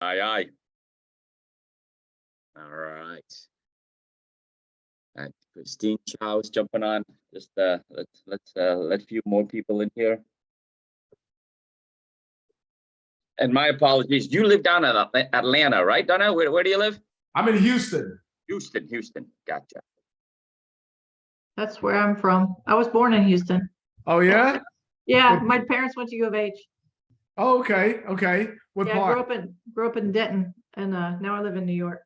Aye, aye. All right. And Christine Chow is jumping on. Just let's let a few more people in here. And my apologies. You live down in Atlanta, right, Darnell? Where do you live? I'm in Houston. Houston. Gotcha. That's where I'm from. I was born in Houston. Oh yeah. Yeah, my parents went to U of H. Oh, okay. What Yeah, I part? grew up in Denton, and now I live in New York.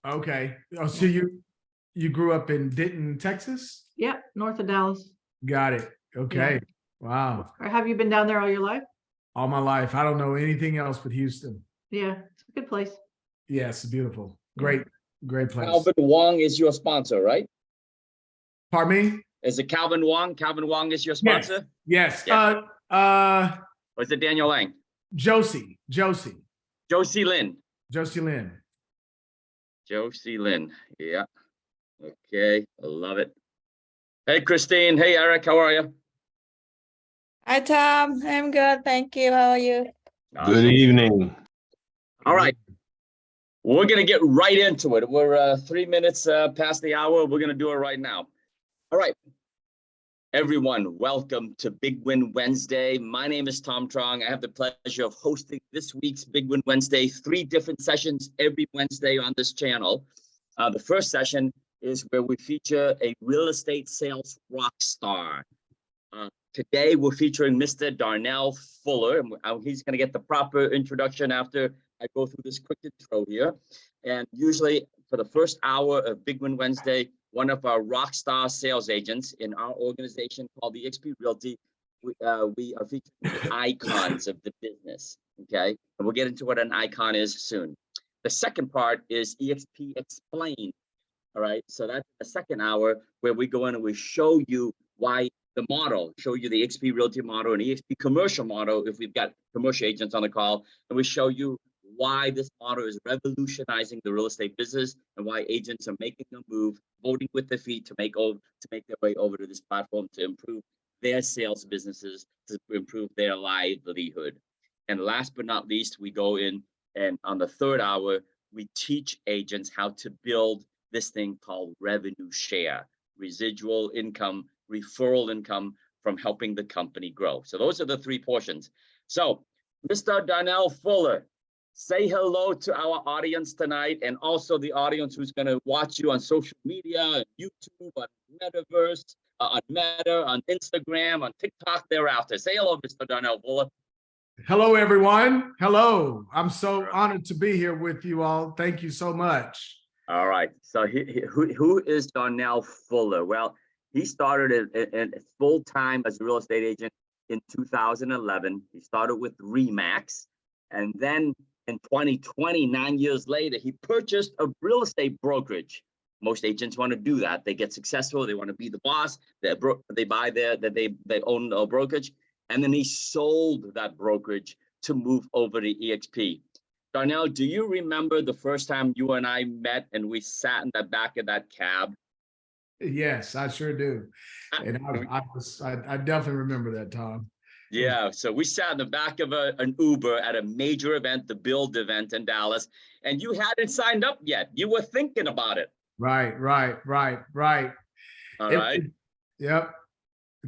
Okay. Oh, so you grew up in Denton, Texas? Yeah, north of Dallas. Got it. Okay. Yeah. Wow. Or have you been down there all your life? All my life. I don't know anything else but Houston. Yeah, it's a good place. Yes, beautiful. Great place. Calvin Wong is your sponsor, right? Pardon me? Is it Calvin Wong? Calvin Wong is your sponsor? Yes. Yeah. Or is it Daniel Lang? Josie Lynn. Josie Lynn. Yeah. Okay. I love it. Hey, Christine. Hey, Eric. How are you? Hi, Tom. I'm good. Thank you. How are you? Awesome. Good evening. All right. We're going to get right into it. We're 3 minutes past the hour. We're going to do it right now. All right. Everyone, welcome to Big Win Wednesday. My name is Tom Truong. I have the pleasure of hosting this week's Big Win Wednesday, 3 different sessions every Wednesday on this channel. The first session is where we feature a real estate sales rock star. Today, we're featuring Mr. Darnell Fuller. And he's going to get the proper introduction after I go through this quick intro here. And usually, for the first hour of Big Win Wednesday, one of our rock star sales agents in our organization called the EXP Realty, we are featuring icons of the business, okay? And we'll get into what an icon is soon. The second part is EXP Explained, all right? So that's the second hour where we go in and we show you why the model, show you the EXP Realty model and EXP commercial model if we've got commercial agents on the call, and we show you why this model is revolutionizing the real estate business and why agents are making a move, voting with their feet to make their way over to this platform to improve their sales businesses, to improve their livelihood. And last but not least, we go in and on the third hour, we teach agents how to build this thing called revenue share, residual income, referral income from helping the company grow. So those are the 3 portions. So Mr. Darnell Fuller, say hello to our audience tonight and also the audience who's going to watch you on social media, on YouTube, on Metaverse, on Meta, on Instagram, on TikTok thereafter. Say hello, Mr. Darnell Fuller. Hello, everyone. Hello. I'm so honored to be here with you all. Thank you so much. All right. So who is Darnell Fuller? Well, he started in full-time as a real estate agent in 2011. He started with RE/MAX, and then in 2020, 9 years later, he purchased a real estate brokerage. Most agents want to do that. They get successful. They want to be the boss. They buy they own a brokerage. And then he sold that brokerage to move over to EXP. Darnell, do you remember the first time you and I met and we sat in the back of that cab? Yes, I sure do. And I definitely remember that, Tom. Yeah, so we sat in the back of an Uber at a major event, the Build event in Dallas, and you hadn't signed up yet. You were thinking about it. Right. All right. Yep.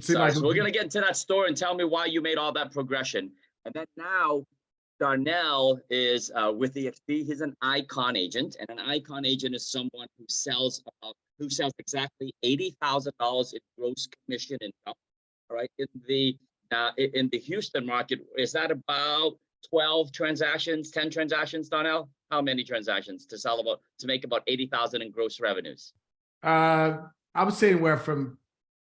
So we're going to get into that story and tell me why you made all that progression. And then now Darnell is with EXP. He's an icon agent, and an icon agent is someone who sells exactly $80,000 in gross commission income. All right, in the Houston market, is that about 12 transactions, 10 transactions, Darnell? How many transactions to make about 80,000 in gross revenues? I would say anywhere from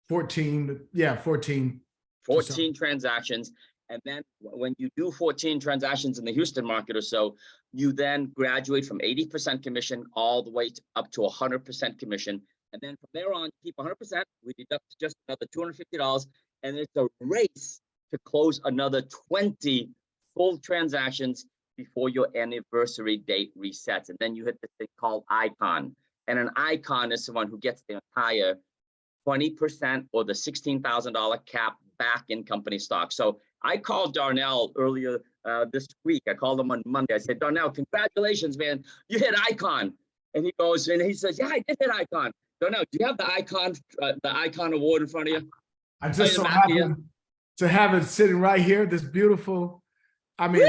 14. Yeah, 14. 14 transactions. And then when you do 14 transactions in the Houston market or so, you then graduate from 80% commission all the way up to 100% commission. And then from there on, keep 100%, we deduct just another $250. And it's a race to close another 20 full transactions before your anniversary date resets. And then you hit the thing called icon. And an icon is someone who gets the entire 20% or the $16,000 cap back in company stock. So I called Darnell earlier this week. I called him on Monday. I said, Darnell, congratulations, man. You hit icon. And he goes, and he says, yeah, I did hit icon. Darnell, do you have the icon award in front of you? I just so Right in the back here. happen to have it sitting right here. This beautiful, I mean,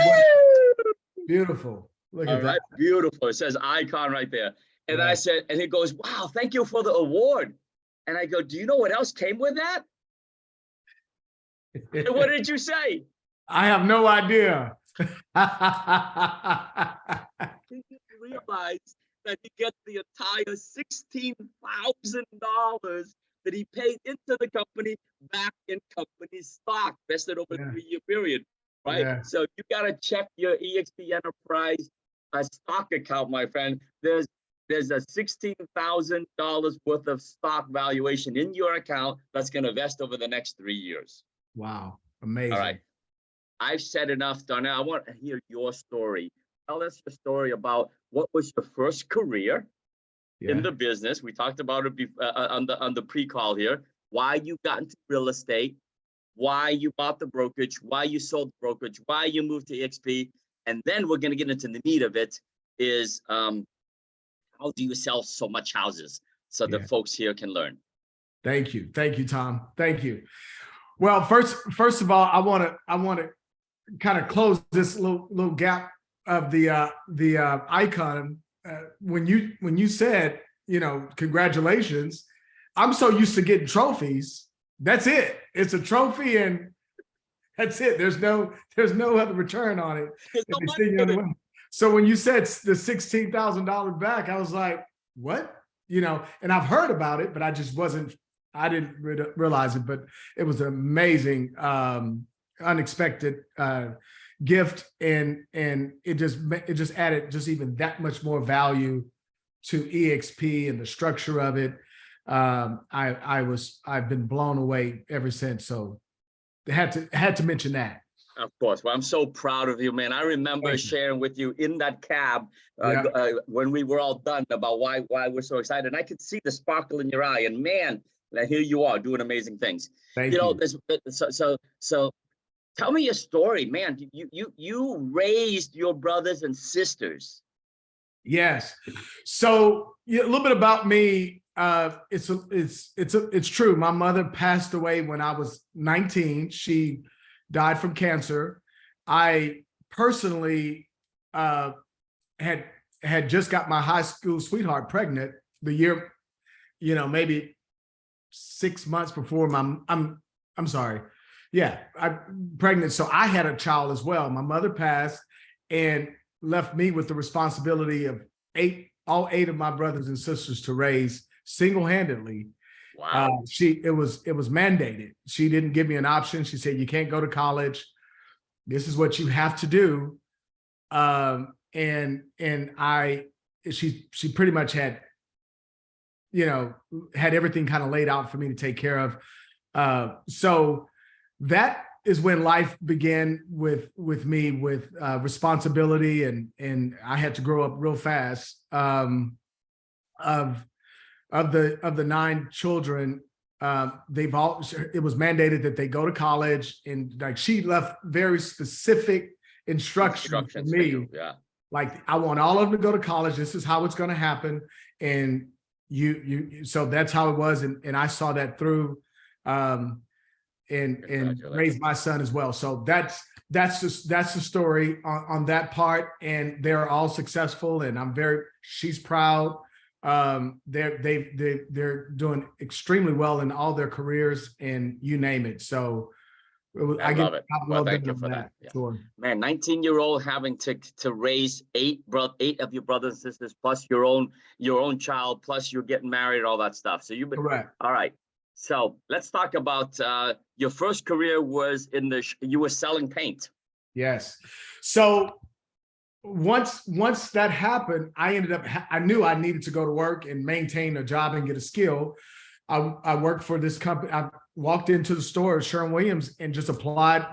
beautiful. Look at that. Beautiful. It says icon right there. And then I said, and he goes, wow, thank you for the award. And I go, do you know what else came with that? And what did you say? I have no idea. He didn't realize that he gets the entire $16,000 that he paid into the company back in company stock, vested over a 3-year period, right? Yeah. So you got to check your EXP Enterprise stock account, my friend. There's a $16,000 worth of stock valuation in your account that's going to vest over the next 3 years. Wow, amazing. All right. I've said enough, Darnell. I want to hear your story. Tell us your story about what was your first career in the business. We talked about it on the pre-call here. Why you got into real estate, why you bought the brokerage, why you sold the brokerage, why you moved to EXP, and then we're going to get into the meat of it. Is how do you sell so much houses so the folks here can learn? Thank you, Tom. Thank you. Well, first of all, I want to kind of close this little gap of the icon. When you said, congratulations, I'm so used to getting trophies. That's it. It's a trophy and that's it. There's no other return on it. So when you said the $16,000 back, I was like, what? And I've heard about it, but I didn't realize it, but it was an amazing, unexpected gift. And it just added just even that much more value to EXP and the structure of it. I've been blown away ever since. So I had to mention that. Of course. Well, I'm so proud of you, man. I remember sharing with you in that cab when we were all done about why we're so excited. And I could see the sparkle in your eye. And man, here you are doing amazing things. Thank you. So tell me your story, man. You raised your brothers and sisters. Yes. So a little bit about me. It's true. My mother passed away when I was 19. She died from cancer. I personally had just got my high school sweetheart pregnant the year, maybe 6 months before I'm pregnant. So I had a child as well. My mother passed and left me with the responsibility of all eight of my brothers and sisters to raise single-handedly. Wow. It was mandated. She didn't give me an option. She said, you can't go to college. This is what you have to do. She pretty much had everything kind of laid out for me to take care of. So that is when life began with me with responsibility, and I had to grow up real fast. Of the 9 children, it was mandated that they go to college, and like she left very specific instructions for me. Like, I want all of them to go to college. This is how it's going to happen, and so that's how it was, and I saw that through, and raised my son as well. So that's the story on that part, and they're all successful, and she's proud. They're doing extremely well in all their careers, and you name it. So I love it. Well, thank you for that. Yeah. Sure. Man, 19-year-old having to raise 8 of your brothers and sisters, plus your own child, plus you're getting married, all that stuff. So you've been correct. All right. So let's talk about your first career was you were selling paint. Yes. So once that happened, I knew I needed to go to work and maintain a job and get a skill. I worked for this company. I walked into the store at Sherwin-Williams and just applied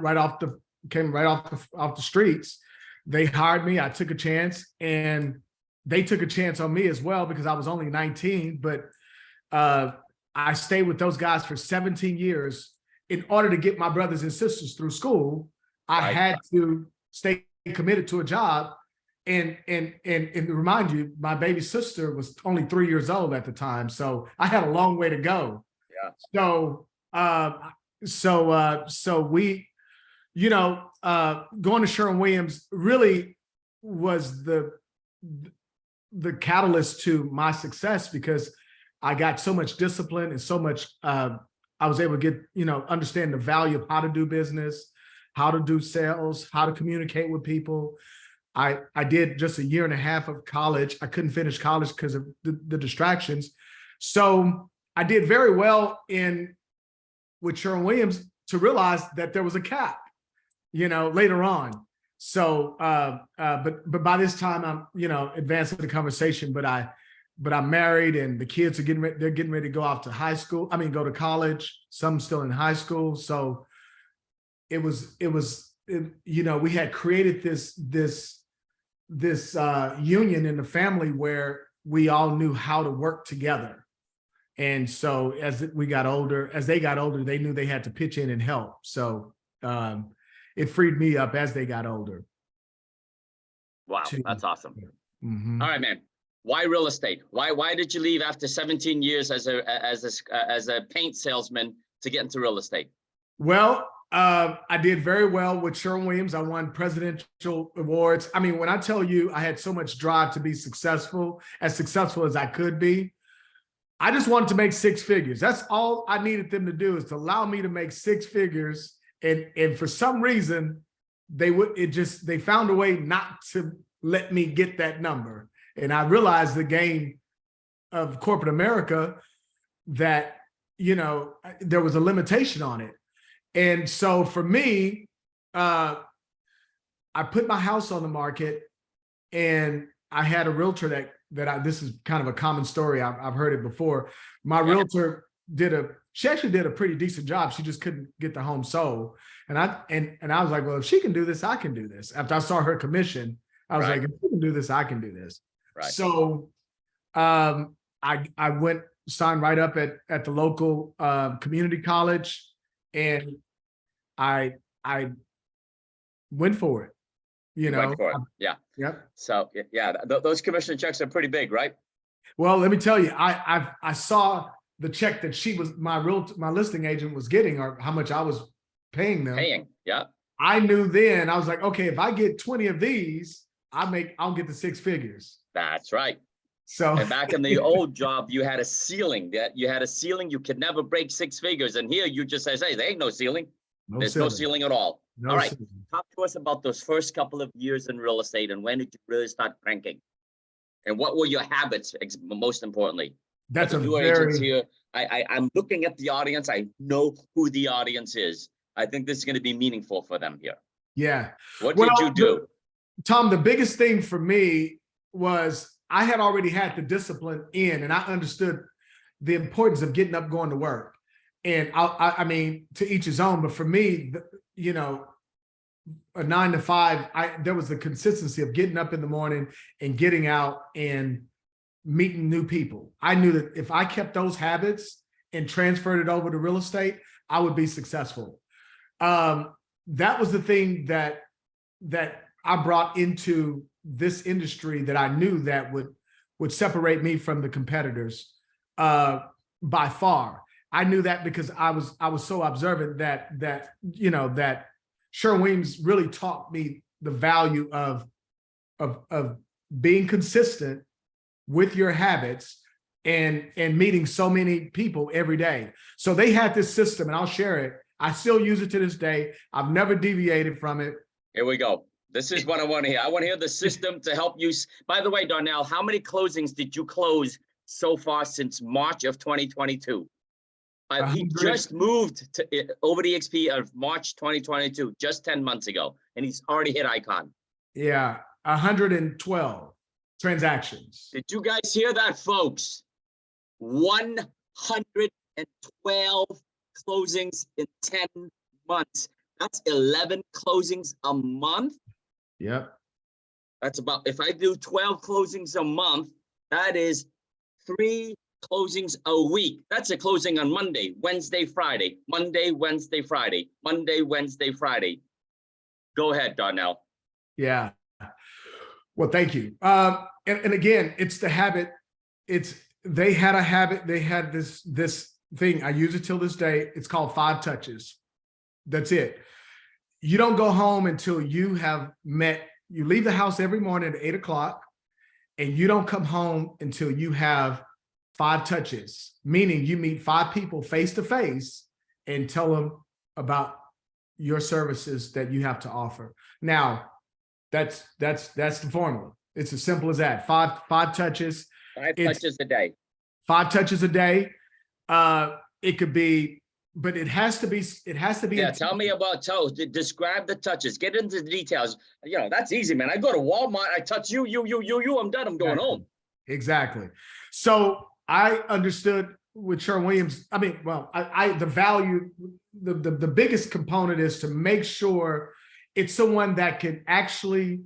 came right off the streets. They hired me. I took a chance, and they took a chance on me as well because I was only 19. But I stayed with those guys for 17 years in order to get my brothers and sisters through school. I had to stay committed to a job. And to remind you, my baby sister was only 3 years old at the time, so I had a long way to go. Yeah. So we, going to Sherwin-Williams really was the catalyst to my success, because I got so much discipline and so much. I was able to get, understand the value of how to do business, how to do sales, how to communicate with people. I did just 1.5 years of college. I couldn't finish college because of the distractions. So I did very well with Sherwin-Williams to realize that there was a cap, later on. So, but by this time I'm, advancing the conversation, but I'm married and the kids are they're getting ready to go off to high school. I mean, go to college, some still in high school. So we had created this union in the family where we all knew how to work together. And so as they got older, they knew they had to pitch in and help. So it freed me up as they got older. Wow, that's awesome. Mm-hmm. All right, man. Why real estate? Why did you leave after 17 years as a paint salesman to get into real estate? Well, I did very well with Sherwin-Williams. I won presidential awards. I mean, when I tell you I had so much drive to be successful as I could be, I just wanted to make 6 figures. That's all I needed them to do, is to allow me to make 6 figures. And for some reason, they found a way not to let me get that number. And I realized the game of corporate America that, there was a limitation on it. And so for me, I put my house on the market, and I had a realtor this is kind of a common story. I've heard it before. My realtor she actually did a pretty decent job. She just couldn't get the home sold. And I was like, well, if she can do this, I can do this. After I saw her commission, I was like, if she can do this, I can do this. Right. So I went, signed right up at the local community college, and I went for it. Went for it. Yeah. Yep. So yeah, those commission checks are pretty big, right? Well, let me tell you, I saw the check that my listing agent was getting, or how much I was paying them. Yeah. I knew then, I was like, okay, if I get 20 of these, I'll get the 6 figures. That's right. So and back in the old job, you had a ceiling. You could never break 6 figures. And here you just say, hey, there ain't no ceiling. There's no ceiling at all. All right. Ceiling. Talk to us about those first couple of years in real estate, and when did you really start cranking? And what were your habits, most importantly? That's agents here. I'm looking at the audience. I know who the audience is. I think this is going to be meaningful for them here. Yeah. What did you do? Tom, the biggest thing for me was I had already had the discipline and I understood the importance of getting up, going to work. And I mean, to each his own, but for me, a 9 to 5, there was the consistency of getting up in the morning and getting out and meeting new people. I knew that if I kept those habits and transferred it over to real estate, I would be successful. That was the thing that I brought into this industry that I knew that would separate me from the competitors by far. I knew that because I was so observant that Sherwin-Williams really taught me the value of being consistent with your habits and meeting so many people every day. So they had this system, and I'll share it. I still use it to this day. I've never deviated from it. Here we go. This is what I want to hear. I want to hear the system to help you. By the way, Darnell, how many closings did you close so far since March of 2022? He just moved over the EXP of March 2022, just 10 months ago, and he's already hit icon. Yeah, 112 transactions. Did you guys hear that, folks? 112 closings in 10 months. That's 11 closings a month. Yep. That's about, if I do 12 closings a month, that is 3 closings a week. That's a closing on Monday, Wednesday, Friday, Monday, Wednesday, Friday, Monday, Wednesday, Friday. Go ahead, Darnell. Yeah. Well, thank you. And again, it's the habit. They had a habit. They had this thing. I use it till this day. It's called 5 touches. That's it. You don't go home until you have met. You leave the house every morning at 8 o'clock, and you don't come home until you have 5 touches, meaning you meet 5 people face to face and tell them about your services that you have to offer. Now, that's the formula. It's as simple as that. Five touches. 5 touches a day. 5 touches a day. It could be, but it has to be. Yeah, tell me about toes. Describe the touches. Get into the details. You know, that's easy, man. I go to Walmart. I touch you. I'm done. I'm going home. Exactly. So I understood with Sherwin Williams. I mean, well, the value, the biggest component is to make sure it's someone that can actually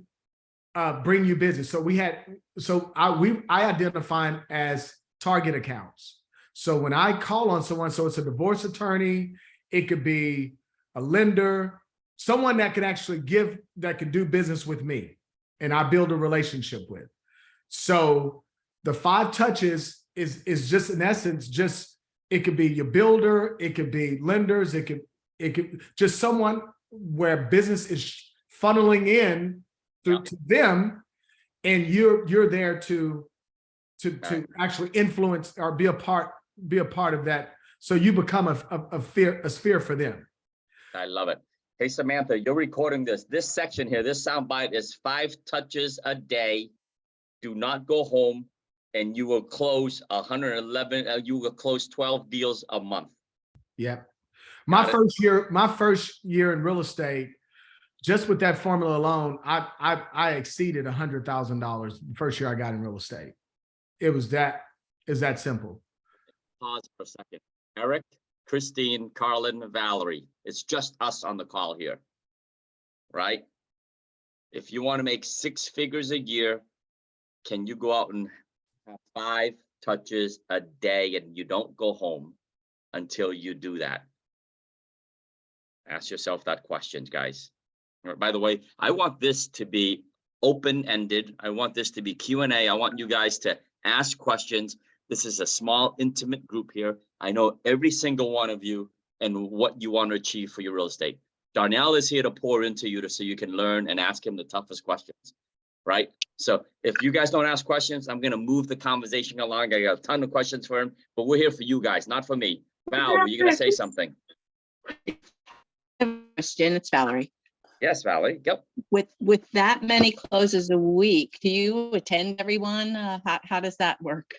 bring you business. So I identify as target accounts. So when I call on someone, so it's a divorce attorney, it could be a lender, someone that can actually that can do business with me and I build a relationship with. So the 5 touches is just in essence, it could be your builder, it could be lenders, it could just someone where business is funneling in to them, and you're there to actually influence or be a part of that, so you become a sphere for them. I love it. Hey, Samantha, you're recording this. This section here, this soundbite is 5 touches a day. Do not go home, and you will close 111. You will close 12 deals a month. Yeah. My first year in real estate, just with that formula alone, I exceeded $100,000 the first year I got in real estate. Is that simple. Pause for a second. Eric, Christine, Carlin, Valerie. It's just us on the call here, right? If you want to make 6 figures a year, can you go out and have 5 touches a day and you don't go home until you do that? Ask yourself that question, guys. By the way, I want this to be open-ended. I want this to be Q&A. I want you guys to ask questions. This is a small, intimate group here. I know every single one of you and what you want to achieve for your real estate. Darnell is here to pour into you so you can learn and ask him the toughest questions, right? So if you guys don't ask questions, I'm going to move the conversation along. I got a ton of questions for him, but we're here for you guys, not for me. Val, were you going to say something? Question, it's Valerie. Yes, Valerie. Yep. With that many closes a week, do you attend everyone? How does that work?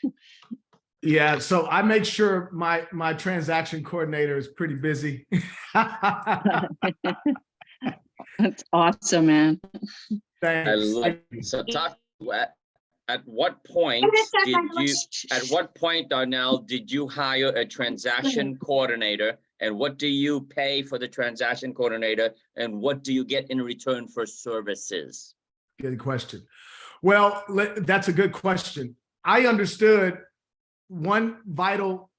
Yeah, so I make sure my transaction coordinator is pretty busy. That's awesome, man. Thanks. I love it. So talk at what point Darnell, did you hire a transaction coordinator, and what do you pay for the transaction coordinator, and what do you get in return for services? Good question. Well, that's a good question. I understood one vital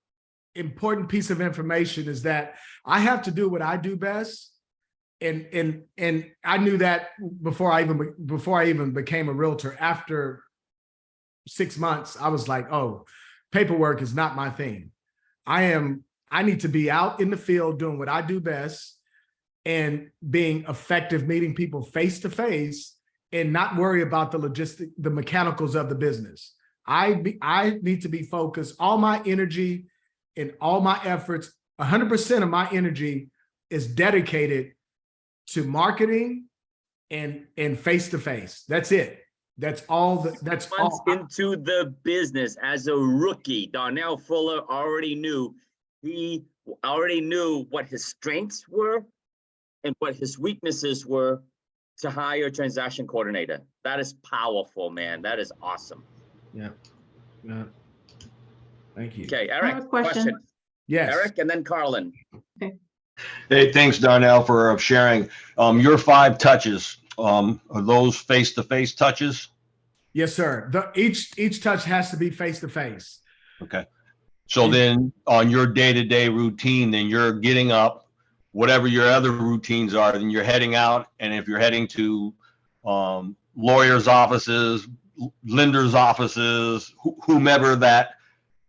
important piece of information is that I have to do what I do best. And I knew that before I even became a realtor. After 6 months, I was like, oh, paperwork is not my thing. I need to be out in the field doing what I do best and being effective, meeting people face to face, and not worry about the mechanicals of the business. I need to be focused. All my energy and all my efforts, 100% of my energy is dedicated to marketing and face to face. That's it. That's all. That's all. Into the business as a rookie, Darnell Fuller already knew. He already knew what his strengths were and what his weaknesses were to hire a transaction coordinator. That is powerful, man. That is awesome. Yeah. Thank you. Okay, I have Eric, a question. Yes. Eric, and then Carlin. Hey, thanks, Darnell, for sharing. Your 5 touches, are those face-to-face touches? Yes, sir. Each touch has to be face to face. Okay. So then on your day-to-day routine, then you're getting up, whatever your other routines are, then you're heading out. And if you're heading to lawyers' offices, lenders' offices, whomever that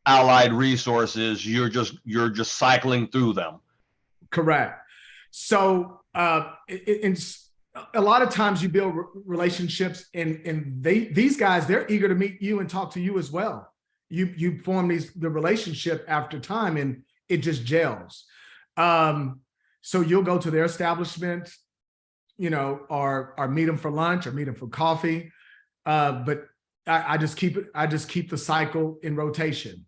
allied resource is, you're just cycling through them. Correct. So in a lot of times you build relationships, and these guys, they're eager to meet you and talk to you as well. You form the relationship after time, and it just gels. So you'll go to their establishment, or meet them for lunch or meet them for coffee. But I just keep the cycle in rotation.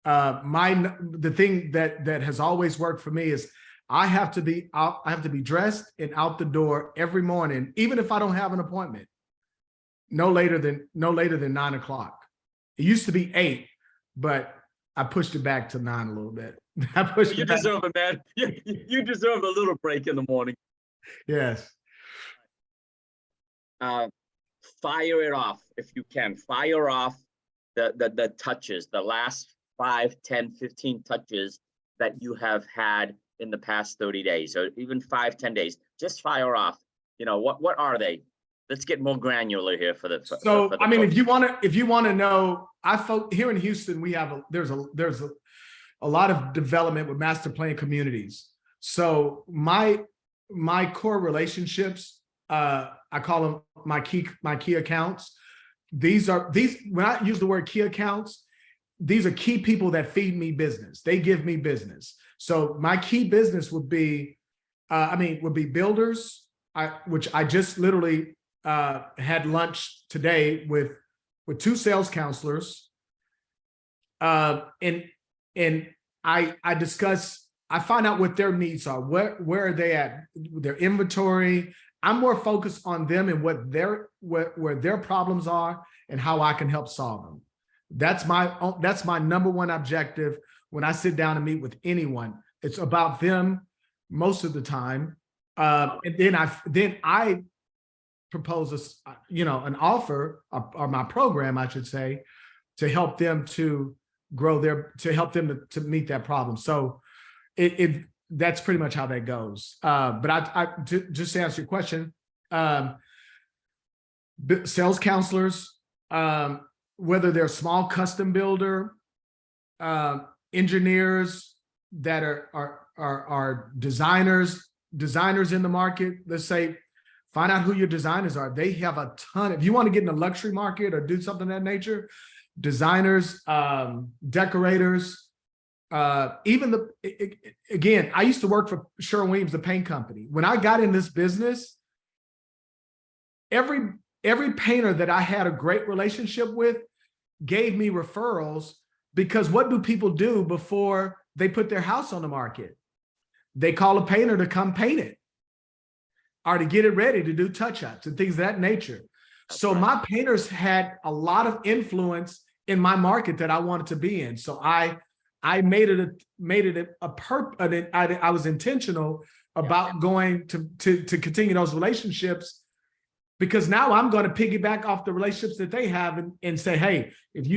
The thing that has always worked for me is I have to be dressed and out the door every morning, even if I don't have an appointment, no later than 9 o'clock. It used to be 8, but I pushed it back to 9 a little bit. You deserve it, man. You deserve a little break in the morning. Yes. Fire it off if you can. Fire off the touches, the last 5, 10, 15 touches that you have had in the past 30 days, or even 5, 10 days. Just fire off. What are they? Let's get more granular here for the. So for the I mean, folks. if you want to know, here in Houston, we have there's a lot of development with master plan communities. So my core relationships, I call them my key accounts. These when I use the word key accounts, these are key people that feed me business. They give me business. So my key business would be builders, which I just literally had lunch today with 2 sales counselors. And I find out what their needs are. Where are they at? Their inventory. I'm more focused on them and where their problems are and how I can help solve them. That's my number one objective when I sit down and meet with anyone. It's about them most of the time, and then I propose an offer or my program, I should say, to help them to grow to meet that problem. So that's pretty much how that goes. But just to answer your question, sales counselors, whether they're small custom builder, engineers that are designers in the market. Let's say, find out who your designers are. They have a ton. If you want to get in the luxury market or do something of that nature, designers, decorators, again, I used to work for Sherwin-Williams, the paint company. When I got in this business, every painter that I had a great relationship with gave me referrals, because what do people do before they put their house on the market? They call a painter to come paint it, or to get it ready to do touch-ups and things of that nature. So my painters had a lot of influence in my market that I wanted to be in. So I made it I was intentional about going to continue those relationships, because now I'm going to piggyback off the relationships that they have and say, hey, if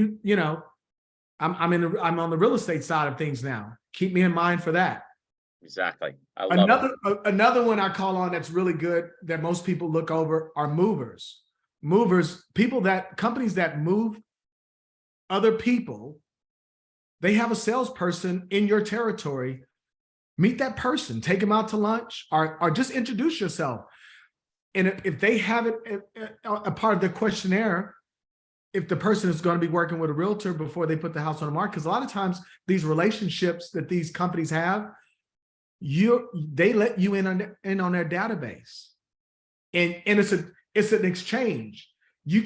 I'm on the real estate side of things now, keep me in mind for that. Exactly. I love it. Another one I call on that's really good that most people look over are movers. Companies that move other people. They have a salesperson in your territory. Meet that person, take them out to lunch, or just introduce yourself. And if they have it a part of the questionnaire, if the person is going to be working with a realtor before they put the house on the market, because a lot of times these relationships that these companies have, they let you in on their database, and it's an exchange. They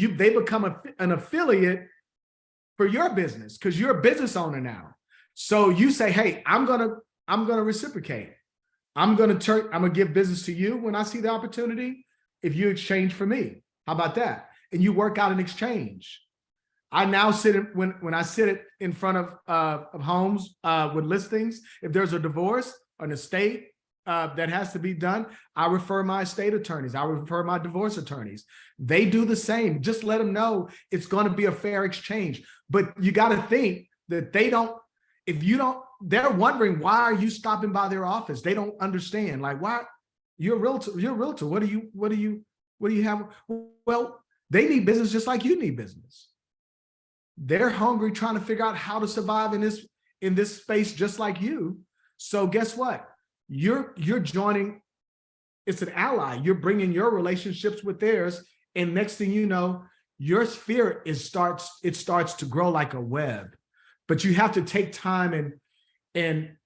become an affiliate for your business, because you're a business owner now. So you say, hey, I'm gonna reciprocate. I'm gonna give business to you when I see the opportunity, if you exchange for me. How about that? And you work out an exchange. I now when I sit in front of homes with listings, if there's a divorce, an estate that has to be done, I refer my estate attorneys. I refer my divorce attorneys. They do the same. Just let them know it's going to be a fair exchange. But you got to think that they're wondering, why are you stopping by their office? They don't understand. Like, why? You're a realtor. You're a realtor. What do you have? Well, they need business just like you need business. They're hungry, trying to figure out how to survive in this space just like you. So guess what? You're joining. It's an ally. You're bringing your relationships with theirs, and next thing you know, your sphere starts to grow like a web. But you have to take time and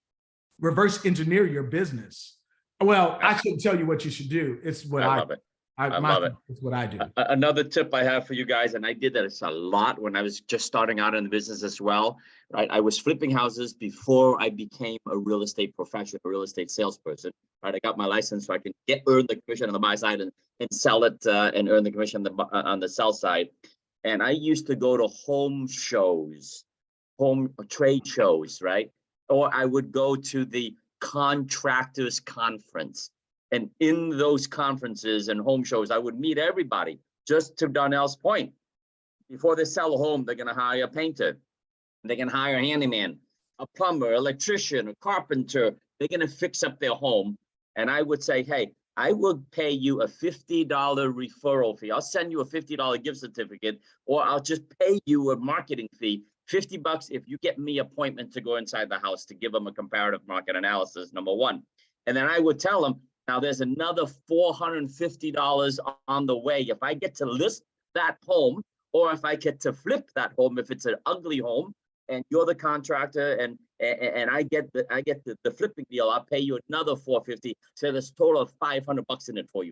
reverse engineer your business. Well, I shouldn't tell you what you should do. It's what I love it. I love it. It's what I do. Another tip I have for you guys, and I did that a lot when I was just starting out in the business as well, right? I was flipping houses before I became a real estate professional, a real estate salesperson, right? I got my license so I can earn the commission on the buy side and sell it and earn the commission on the sell side. And I used to go to home shows, home trade shows, right? Or I would go to the contractors conference. And in those conferences and home shows, I would meet everybody. Just to Darnell's point, before they sell a home, they're going to hire a painter. They can hire a handyman, a plumber, electrician, a carpenter. They're going to fix up their home. And I would say, hey, I will pay you a $50 referral fee. I'll send you a $50 gift certificate, or I'll just pay you a marketing fee, $50 if you get me an appointment to go inside the house to give them a comparative market analysis, number one. And then I would tell them, now there's another $450 on the way. If I get to list that home, or if I get to flip that home, if it's an ugly home and you're the contractor and I get the flipping deal, I'll pay you another $450. So there's a total of $500 in it for you.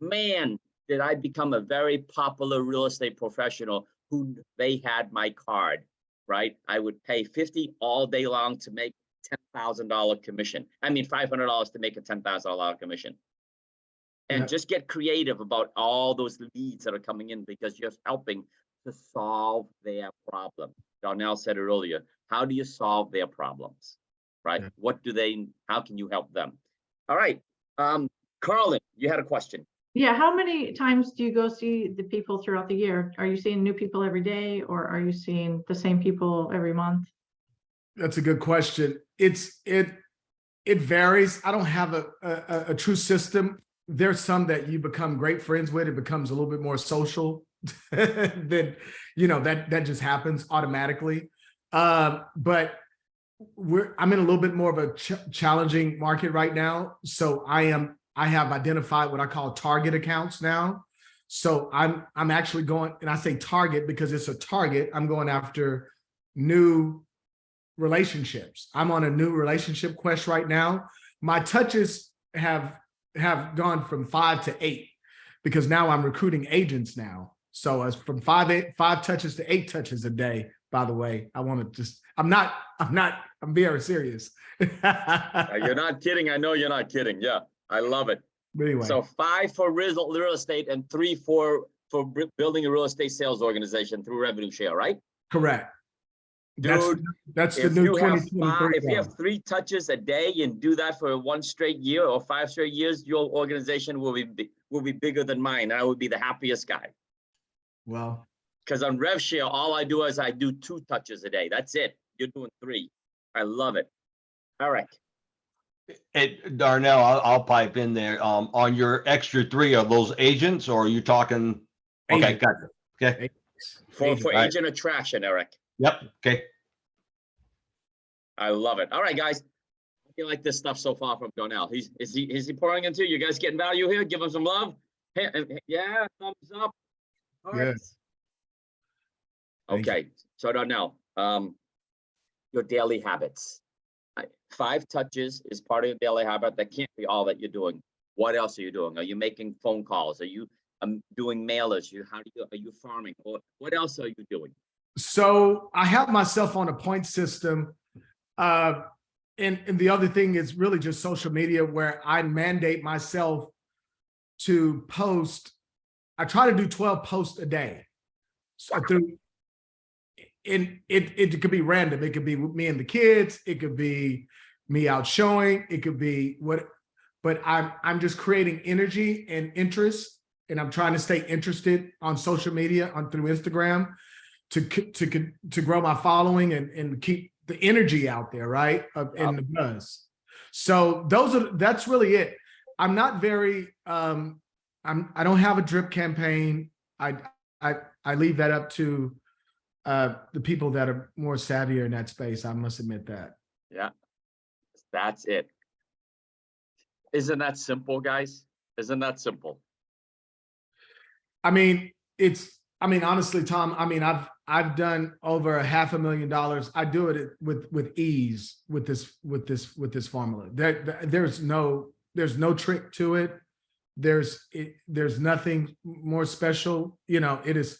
Man, did I become a very popular real estate professional who they had my card, right? I would pay $50 all day long to make $10,000 commission. I mean, $500 to make a $10,000 commission. And Yeah. just get creative about all those leads that are coming in, because you're helping to solve their problem. Darnell said it earlier. How do you solve their problems, right? Yeah. How can you help them? All right. Carlin, you had a question. Yeah, how many times do you go see the people throughout the year? Are you seeing new people every day, or are you seeing the same people every month? That's a good question. It varies. I don't have a true system. There's some that you become great friends with. It becomes a little bit more social. Then, that just happens automatically. But I'm in a little bit more of a challenging market right now. So I have identified what I call target accounts now. So I'm actually going, and I say target because it's a target. I'm going after new relationships. I'm on a new relationship quest right now. My touches have gone from 5 to 8 because now I'm recruiting agents now. So as from 5 touches to 8 touches a day. By the way, I'm very serious. You're not kidding. I know you're not kidding. Yeah, I love it. But anyway, so 5 for real estate and 3 for building a real estate sales organization through revenue share, right? Correct. Dude, that's the new 2023. If you have 3 touches a day and do that for 1 straight year or 5 straight years, your organization will be bigger than mine. And I would be the happiest guy. Well, because on rev share, all I do is I do 2 touches a day. That's it. You're doing 3. I love it. Eric. Hey, Darnell, I'll pipe in there. On your extra 3, are those agents, or are you talking? Okay, agents. gotcha. Okay. For agent attraction, Eric. Yep. Okay. I love it. All right, guys. I feel like this stuff so far from Darnell. Is he pouring into you? You guys getting value here? Give him some love. Yeah, thumbs up. All right. Yes. Okay. So Darnell, your daily habits. 5 touches is part of your daily habit. That can't be all that you're doing. What else are you doing? Are you making phone calls? Are you doing mailers? Are you farming? Or what else are you doing? So I have myself on a point system. And the other thing is really just social media, where I mandate myself to post. I try to do 12 posts a day. So it could be random. It could be me and the kids. It could be me out showing. It could be but I'm just creating energy and interest, and I'm trying to stay interested on social media through Instagram to grow my following and keep the energy out there, right? And the buzz. So that's really it. I'm not very, I don't have a drip campaign. I leave that up to the people that are more savvier in that space. I must admit that. Yeah, that's it. Isn't that simple, guys? Isn't that simple? I mean, honestly, Tom, I mean, I've done over $500,000. I do it with ease with this formula. There's no trick to it. There's nothing more special. You know, it's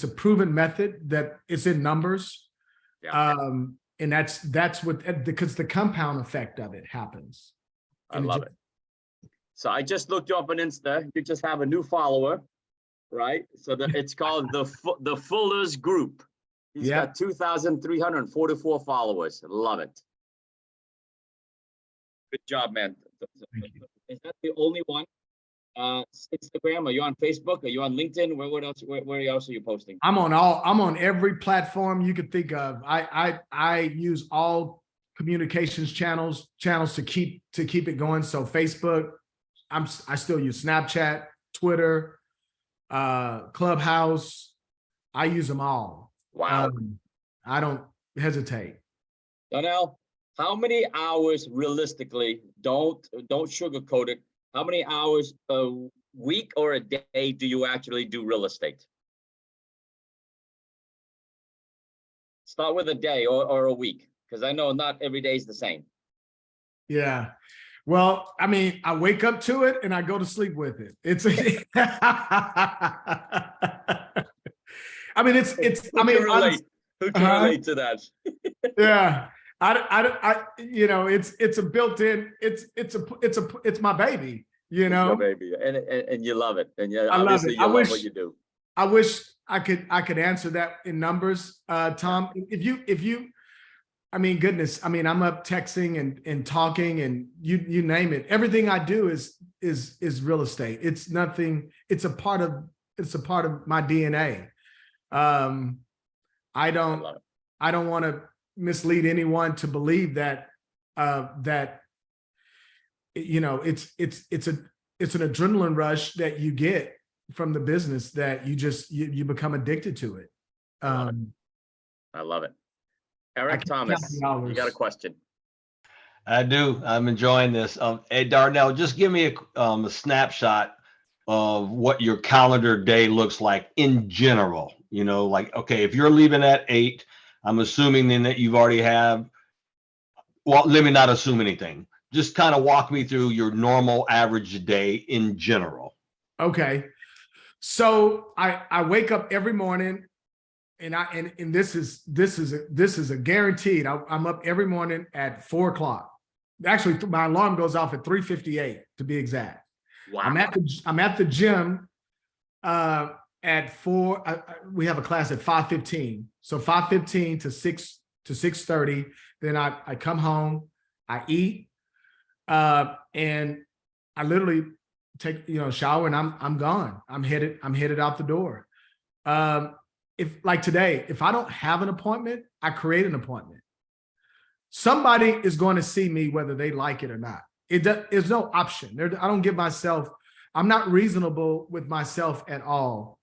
a proven method that it's in numbers. Yeah. And that's what, because the compound effect of it happens. I love it. So I just looked you up on Insta. You just have a new follower, right? So it's called the Fuller's Group. He's got 2,344 followers. Love it. Good job, man. Is that the only one? Instagram? Are you on Facebook? Are you on LinkedIn? Where else are you posting? I'm on every platform you could think of. I use all communications channels to keep it going. So Facebook, I still use Snapchat, Twitter, Clubhouse. I use them all. Wow. I don't hesitate. Darnell, how many hours realistically, don't sugarcoat it, how many hours a week or a day do you actually do real estate? Start with a day or a week, because I know not every day is the same. Yeah. Well, I mean, I wake up to it and I go to sleep with it. It's I mean, Who can relate to that? Yeah. You know, it's a built-in, it's my baby, you know. It's your baby, and you love it, and I obviously love it. you love what you do. I wish I could answer that in numbers, Tom. If you, I mean, goodness, I mean, I'm up texting and talking, and you name it. Everything I do is real estate. It's nothing. It's a part of my DNA. I don't want to mislead anyone to believe that you know, it's an adrenaline rush that you get from the business that you become addicted to it. I love it. Eric Thomas, you got a question? I do. I'm enjoying this. Hey, Darnell, just give me a snapshot of what your calendar day looks like in general. You know, like, okay, if you're leaving at 8, I'm assuming then that you've already have, well, let me not assume anything. Just kind of walk me through your normal average day in general. Okay. So I wake up every morning, and this is a guaranteed. I'm up every morning at 4 o'clock. Actually, my alarm goes off at 3:58 to be exact. Wow. I'm at the gym at 4. We have a class at 5:15. So 5:15 to 6:30. Then I come home, I eat, and I literally take, you know, shower, and I'm gone. I'm headed out the door. If like today, if I don't have an appointment, I create an appointment. Somebody is going to see me whether they like it or not. There's no option. I don't give myself, I'm not reasonable with myself at all.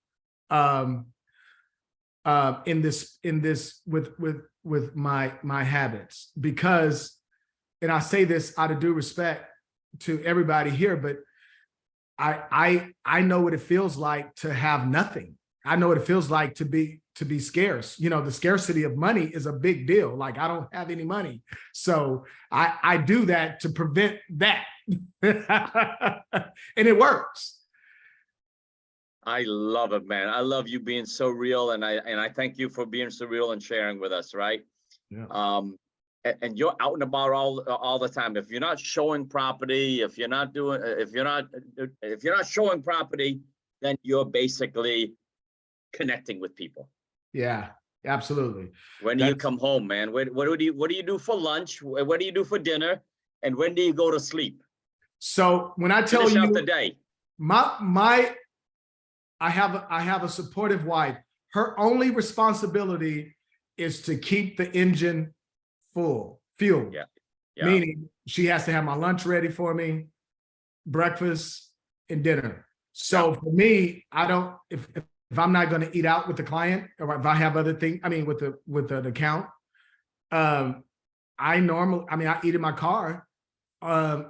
In this with my habits, because, and I say this out of due respect to everybody here, but I know what it feels like to have nothing. I know what it feels like to be scarce. You know, the scarcity of money is a big deal. Like, I don't have any money. So I do that to prevent that. And it works. I love it, man. I love you being so real, and I thank you for being so real and sharing with us, right? Yeah. And you're out and about all the time. If you're not showing property, if you're not showing property, then you're basically connecting with people. Yeah, absolutely. When do you come home, man? What do you do for lunch? What do you do for dinner? And when do you go to sleep? So when I tell Finish you out the day. I have a supportive wife. Her only responsibility is to keep the engine fueled. Yeah. Meaning she has to have my lunch ready for me. breakfast, and dinner. So for me, I don't, if I'm not going to eat out with the client, or if I have other things, I mean, with the account, I eat in my car. And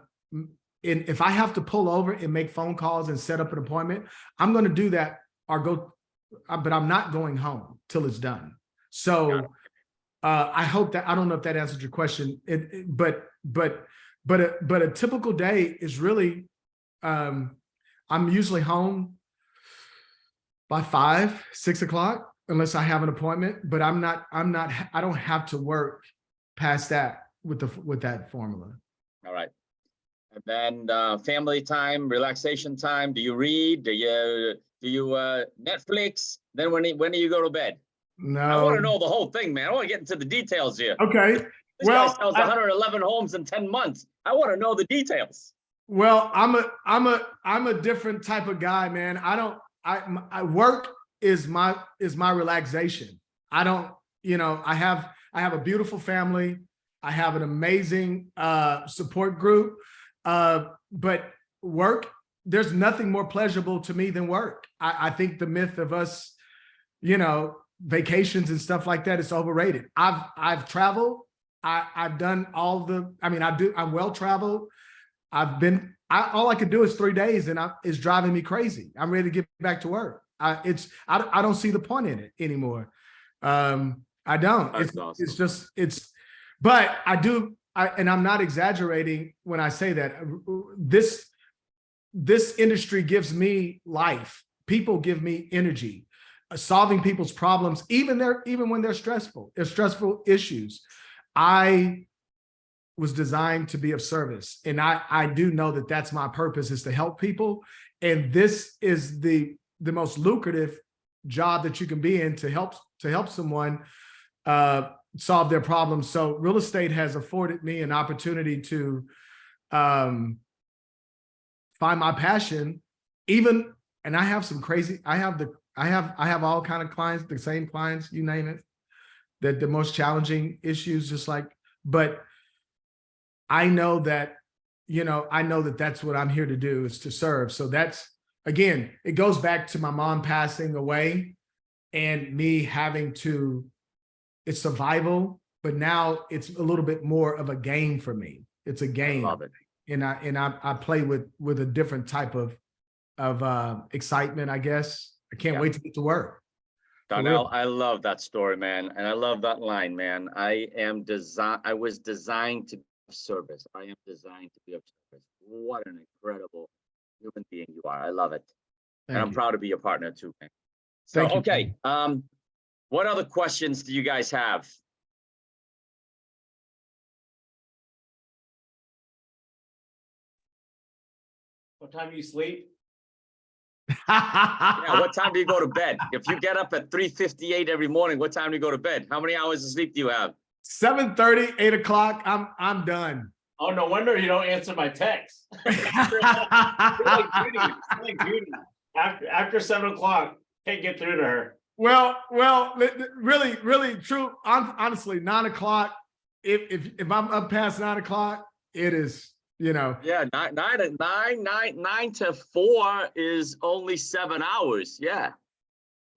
if I have to pull over and make phone calls and set up an appointment, I'm going to do that but I'm not going home till it's done. So I hope that, I don't know if that answered your question, but a typical day is really, I'm usually home by 5, 6 o'clock, unless I have an appointment, but I don't have to work past that with that formula. All right. And then family time, relaxation time. Do you read? Do you Netflix? Then when do you go to bed? No. I want to know the whole thing, man. I want to get into the details here. Okay. This guy sells 111 homes in 10 months. I want to know the details. Well, I'm a different type of guy, man. I work is my relaxation. I don't, I have a beautiful family. I have an amazing support group. But work, there's nothing more pleasurable to me than work. I think the myth of us, vacations and stuff like that is overrated. I've traveled. I've done all the, I'm well traveled. All I could do is 3 days and it's driving me crazy. I'm ready to get back to work. I don't see the point in it anymore. I don't. That's awesome. But I do. And I'm not exaggerating when I say that. This industry gives me life. People give me energy. Solving people's problems, even when they're stressful issues. I was designed to be of service, and I do know that that's my purpose, is to help people. And this is the most lucrative job that you can be in, to help someone solve their problems. So real estate has afforded me an opportunity to find my passion. And I have some crazy, I have all kind of clients, the same clients, you name it, that the most challenging issues, but I know that, that's what I'm here to do, is to serve. So that's, again, it goes back to my mom passing away and me having to, it's survival, but now it's a little bit more of a game for me. It's a game. I love it. And I play with a different type of excitement, I guess. I can't wait to get to work. Darnell, I love that story, man. And I love that line, man. I was designed to be of service. I am designed to be of service. What an incredible human being you are. I love it. And I'm proud to be your partner too, man. So, okay. What other questions do you guys have? What time do you sleep? Yeah, what time do you go to bed? If you get up at 3:58 every morning, what time do you go to bed? How many hours of sleep do you have? 7:30, 8 o'clock. I'm done. Oh, no wonder you don't answer my texts. You're like Judy. After 7 o'clock, can't get through to her. Well, really true. Honestly, 9 o'clock. If I'm up past 9 o'clock, it is, Yeah, 9 to 4 is only 7 hours. Yeah.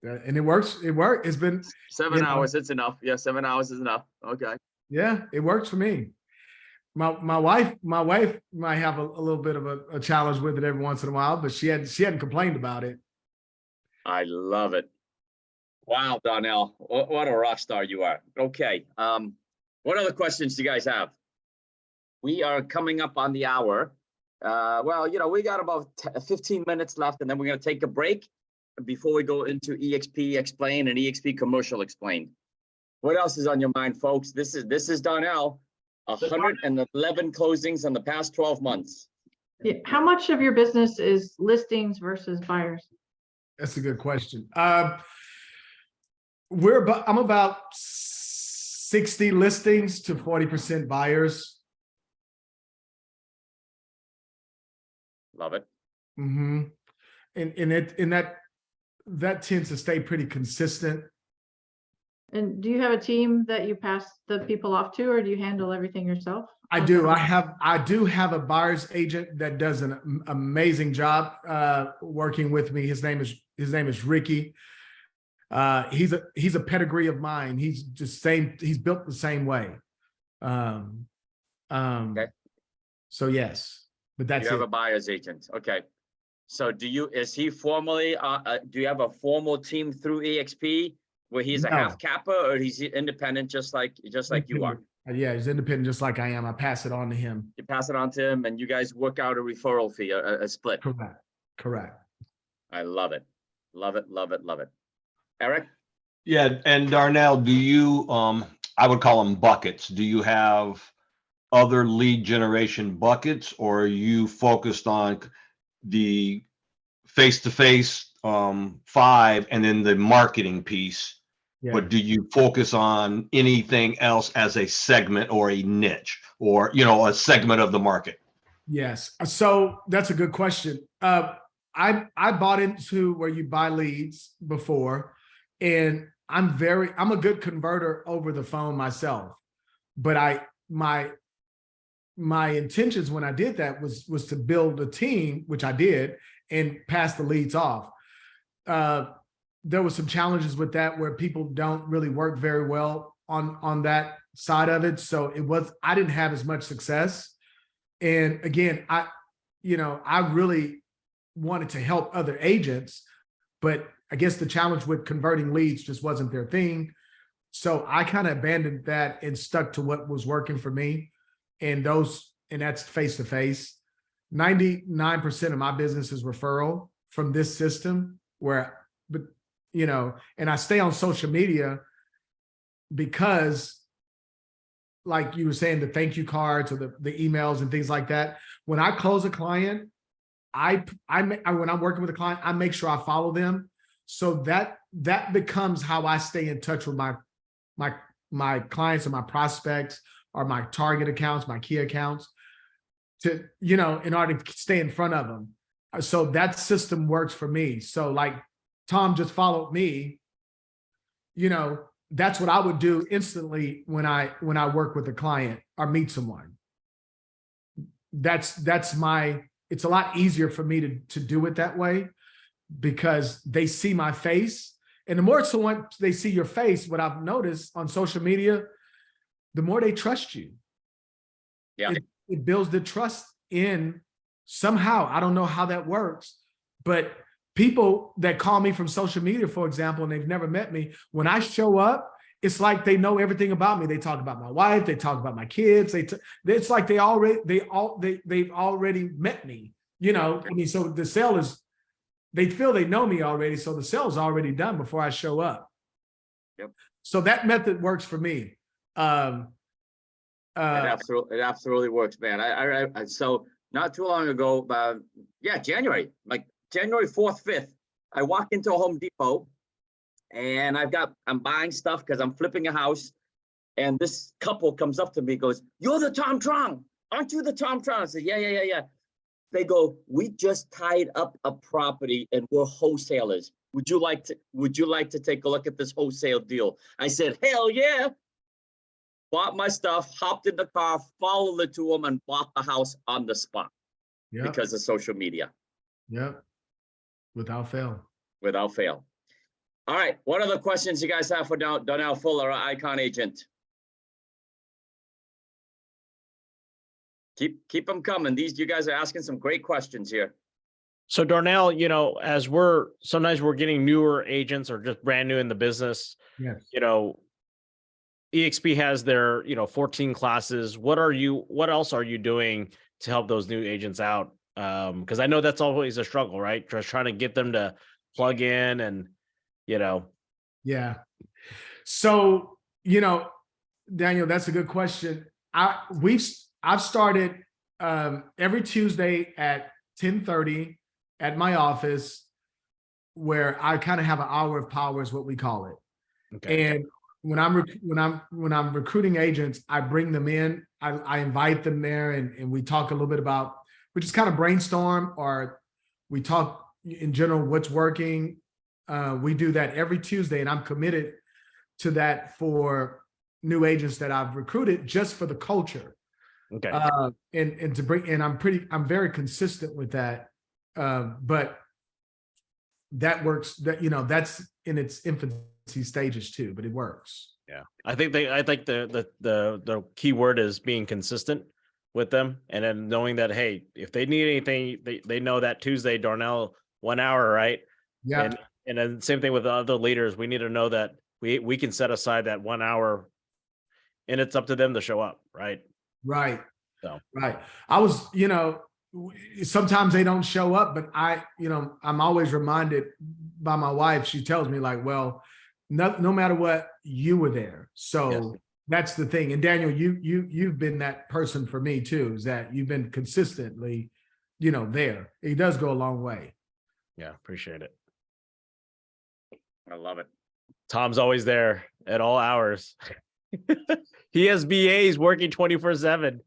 And it works. It's been 7 hours. It's enough. Yeah, 7 hours is enough. Okay. Yeah, it works for me. My wife might have a little bit of a challenge with it every once in a while, but she hadn't complained about it. I love it. Wow, Darnell, what a rock star you are. Okay. What other questions do you guys have? We are coming up on the hour. Well, we got about 15 minutes left, and then we're going to take a break before we go into EXP Explain and EXP Commercial Explain. What else is on your mind, folks? This is Darnell. 111 closings in the past 12 months. Yeah. How much of your business is listings versus buyers? That's a good question. I'm about 60 listings to 40% buyers. Love it. Mm-hmm. And that tends to stay pretty consistent. And do you have a team that you pass the people off to, or do you handle everything yourself? I do. I do have a buyer's agent that does an amazing job working with me. His name is Ricky. He's a pedigree of mine. He's built the same way. Okay. So yes, but that's You have it. a buyer's agent. Okay. So is he formally, do you have a formal team through EXP where he's a No. half kappa, or he's independent just like you are? Yeah, he's independent just like I am. I pass it on to him. You pass it on to him and you guys work out a referral fee, a split. Correct. I love it. Love it, love it, love it. Eric? Yeah, and Darnell, do you, I would call them buckets. Do you have other lead generation buckets, or are you focused on the face-to-face 5 and then the marketing piece? Yeah. But do you focus on anything else as a segment or a niche, or, you know, a segment of the market? Yes. So that's a good question. I bought into where you buy leads before, and I'm a good converter over the phone myself. But my intentions when I did that was to build a team, which I did, and pass the leads off. There was some challenges with that where people don't really work very well on that side of it. So I didn't have as much success. And again, I really wanted to help other agents, but I guess the challenge with converting leads just wasn't their thing. So I kind of abandoned that and stuck to what was working for me. And that's face-to-face. 99% of my business is referral from this system and I stay on social media because, like you were saying, the thank you cards or the emails and things like that. When I close a client, when I'm working with a client, I make sure I follow them. So that becomes how I stay in touch with my clients and my prospects, or my target accounts, my key accounts, to, in order to stay in front of them. So that system works for me. So like Tom just followed me, that's what I would do instantly when I work with a client or meet someone. It's a lot easier for me to do it that way because they see my face. And the more someone they see your face, what I've noticed on social media, the more they trust you. Yeah. It builds the trust in somehow. I don't know how that works, but people that call me from social media, for example, and they've never met me, when I show up, it's like they know everything about me. They talk about my wife, they talk about my kids. It's like they've already met me, so the sale they feel they know me already. So the sale's already done before I show up. Yep. So that method works for me. It absolutely works, man. I so not too long ago, January, like January 4th, 5th, I walk into a Home Depot and I'm buying stuff because I'm flipping a house. And this couple comes up to me, goes, "You're the Tom Truong. Aren't you the Tom Truong?" I said, yeah. They go, "We just tied up a property and we're wholesalers. Would you like to take a look at this wholesale deal?" I said, "Hell yeah." Bought my stuff, hopped in the car, followed it to them, and bought the house on the spot. Yep. Because of social media. Yep. Without fail. Without fail. All right. What other questions you guys have for Darnell Fuller, our Icon agent? Keep them coming. You guys are asking some great questions here. So Darnell, as sometimes we're getting newer agents or just brand new in the business. Yes. EXP has their, 14 classes. What else are you doing to help those new agents out? Because I know that's always a struggle, right? Just trying to get them to plug in and, Yeah. So, Daniel, that's a good question. I've started every Tuesday at 10:30 at my office, where I kind of have an hour of power is what we call it. Okay. And when I'm recruiting agents, I bring them in, I invite them there, and we talk a little bit about, we just kind of brainstorm, or we talk in general what's working. We do that every Tuesday, and I'm committed to that for new agents that I've recruited just for the culture. Okay. And to bring, and I'm very consistent with that. But that works, that, you know, that's in its infancy stages too, but it works. Yeah, I think the key word is being consistent with them, and then knowing that, hey, if they need anything, they know that Tuesday, Darnell, 1 hour, right? Yeah. And then same thing with the other leaders. We need to know that we can set aside that 1 hour, and it's up to them to show up, right? Right. So Right. I was, you know, sometimes they don't show up, but I'm always reminded by my wife. She tells me like, well, no matter what, you were there. So yes. That's the thing. And Daniel, you've been that person for me too, is that you've been consistently, there. It does go a long way. Yeah, appreciate it. I love it. Tom's always there at all hours. He has BAs working 24/7.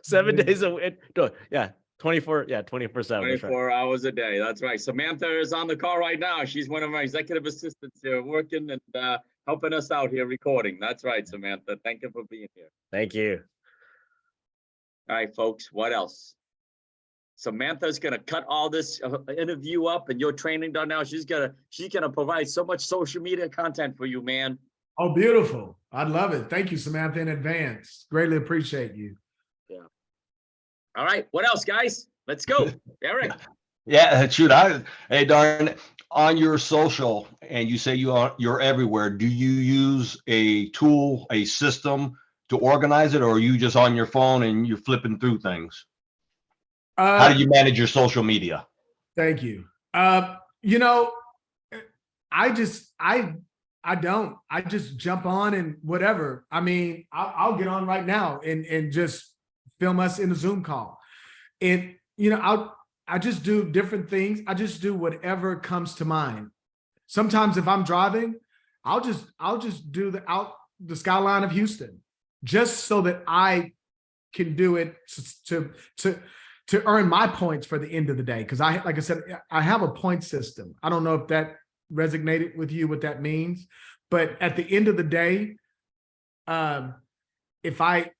7 days a week. No, yeah, 24/7. 24 hours a day. That's right. Samantha is on the call right now. She's one of our executive assistants here working and helping us out here recording. That's right, Samantha. Thank you for being here. Thank you. All right, folks, what else? Samantha's gonna cut all this interview up, and your training done now. She's gonna provide so much social media content for you, man. Oh, beautiful. I'd love it. Thank you, Samantha, in advance. Greatly appreciate you. Yeah. All right. What else, guys? Let's go. Eric. Yeah, shoot. Hey, Darn, on your social, and you say you're everywhere. Do you use a tool, a system to organize it, or are you just on your phone and you're flipping through things? How do you manage your social media? Thank you. I just jump on and whatever. I mean, I'll get on right now and just film us in a Zoom call. And, I just do different things. I just do whatever comes to mind. Sometimes if I'm driving, I'll just do the skyline of Houston, just so that I can do it to earn my points for the end of the day. Cause like I said, I have a point system. I don't know if that resonated with you, what that means, but at the end of the day, if I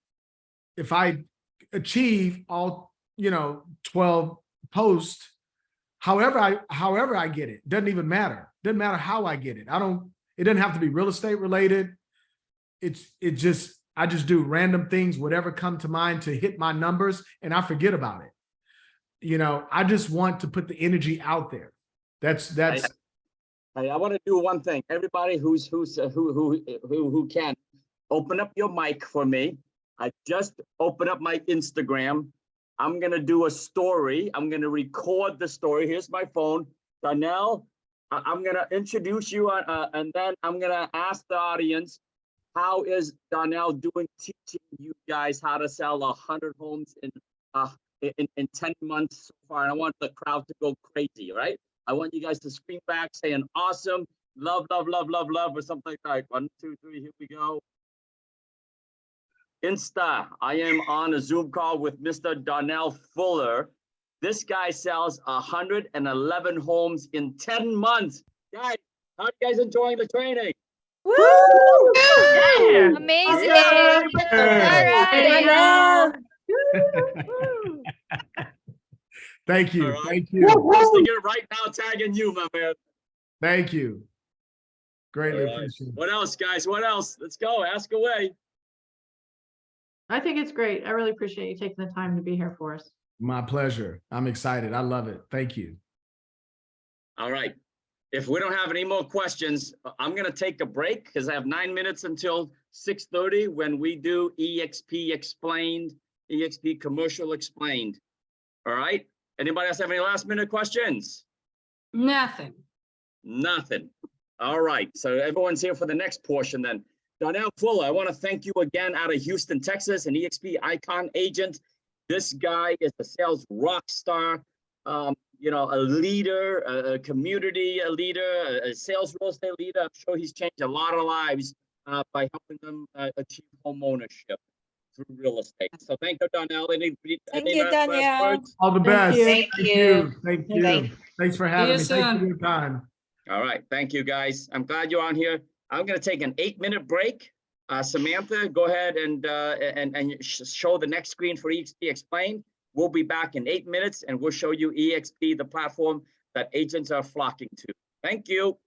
achieve all, 12 posts, however I get it, doesn't even matter. Doesn't matter how I get it. It doesn't have to be real estate related. I just do random things, whatever come to mind to hit my numbers, and I forget about it. I just want to put the energy out there. That's I want to do one thing. Everybody who can open up your mic for me. I just open up my Instagram. I'm going to do a story. I'm going to record the story. Here's my phone. Darnell, I'm going to introduce you and then I'm going to ask the audience, how is Darnell doing teaching you guys how to sell 100 homes in 10 months so far? And I want the crowd to go crazy, right? I want you guys to scream back saying awesome, love, love, love, love, love, or something like that. 1, 2, 3, here we go. Insta, I am on a Zoom call with Mr. Darnell Fuller. This guy sells 111 homes in 10 months. Guys, how are you guys enjoying the training? Woo! Yeah. Amazing. Yeah. All right. Thank you. All right. Thank you. Posting it right now, tagging you, my man. Thank you. Greatly All right. appreciate it. What else, guys? What else? Let's go. Ask away. I think it's great. I really appreciate you taking the time to be here for us. My pleasure. I'm excited. I love it. Thank you. All right. If we don't have any more questions, I'm going to take a break because I have 9 minutes until 6:30 when we do EXP Explained, EXP Commercial Explained. All right. Anybody else have any last minute questions? Nothing. Nothing. All right. So everyone's here for the next portion then. Darnell Fuller, I want to thank you again out of Houston, Texas, an EXP Icon agent. This guy is a sales rock star, a leader, a community leader, a sales real estate leader. I'm sure he's changed a lot of lives by helping them achieve home ownership through real estate. So thank you, Darnell. Thank you, Danielle. All the best. you. Thank you. Thank you. Thank- Thanks for having me. See you Thanks for soon. your time. All right. Thank you, guys. I'm glad you're on here. I'm going to take an 8-minute break. Samantha, go ahead and show the next screen for EXP Explained. We'll be back in 8 minutes and we'll show you EXP, the platform that agents are flocking to. Thank you.